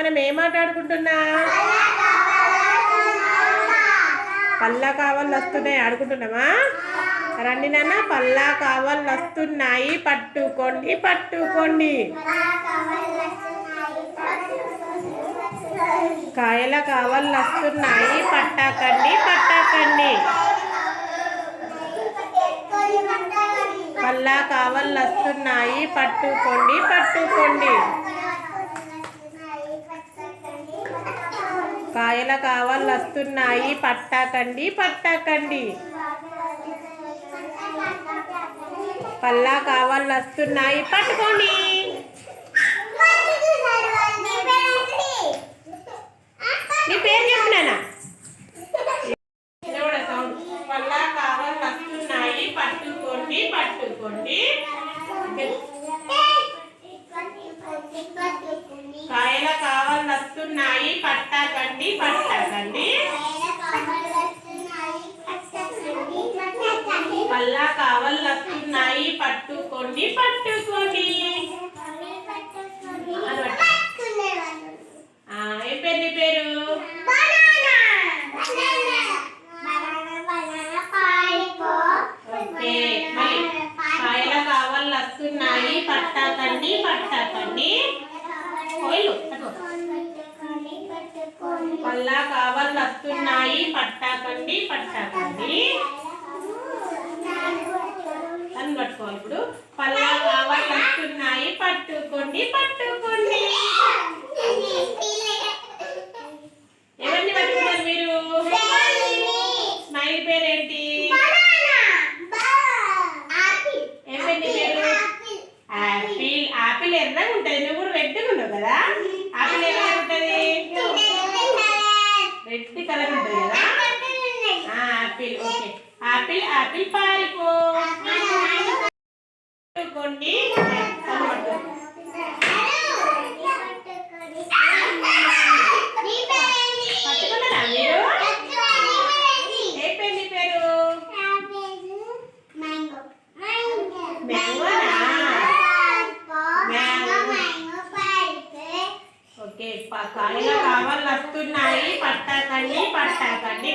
మనం ఏం మాట్లాడుకుంటున్నా? పల్లా కావాళ్ళు వస్తున్నాయి ఆడుకుంటున్నామా? రండి నాన్న, పల్లా కావాళ్ళు వస్తున్నాయి, పట్టుకోండి పట్టుకోండి. కాయల కావాళ్ళు వస్తున్నాయి, పట్టకండి పట్టకండి. పల్లా కావాళ్ళు వస్తున్నాయి, పట్టుకోండి పట్టుకోండి. కాయల కావాళ్ళు వస్తున్నాయి, పట్టకండి పట్టకండి. పల్లా కావాళ్ళు వస్తున్నాయి, పట్టుకోండి. నీ పేరు చెప్పినానా? పల్లా కావాళ్ళు వస్తున్నాయి, పట్టుకోండి పట్టుకోండి. కాయల కావాళ్ళు వస్తున్నాయి, పట్టకండి పట్టకండి. పల్లా కావాళ్ళు వస్తున్నాయి, పట్టుకోండి పట్టుకోండి. ఏం పేరు నీ పేరు? ఓకే, కాయల కావాళ్ళు వస్తున్నాయి, పట్టకండి పట్టకండి. పల్లా కావాళ్ళు వస్తున్నాయి, పట్టకండి పట్టకండి. అని పట్టుకోవాలి. ఇప్పుడు పల్లా కావాళ్ళు వస్తున్నాయి, పట్టుకోండి పట్టుకోండి. ఎవరిని పట్టుకున్నారు మీరు? స్మైల్ పేరేంటి? ఏం పేరు నీ పేరు? యాపిల్. యాపిల్ ఎర్రగా ఉంటుంది, నువ్వు కూడా రెడ్డుకున్నావు కదా. యాపిల్ ఎర్రగా ఉంటుంది, రెడ్ కలర్ ఉంటుంది కదా. యాపిల్. ఓకే, యాపిల్ యాపిల్ పారిపో. పట్టుకోండి. పట్టుకున్నారా మీరు? ఏ పేరు నీ పేరు? ఓకే, కాయలు కావాళ్ళు వస్తున్నాయి, పట్టకండి పట్టకండి.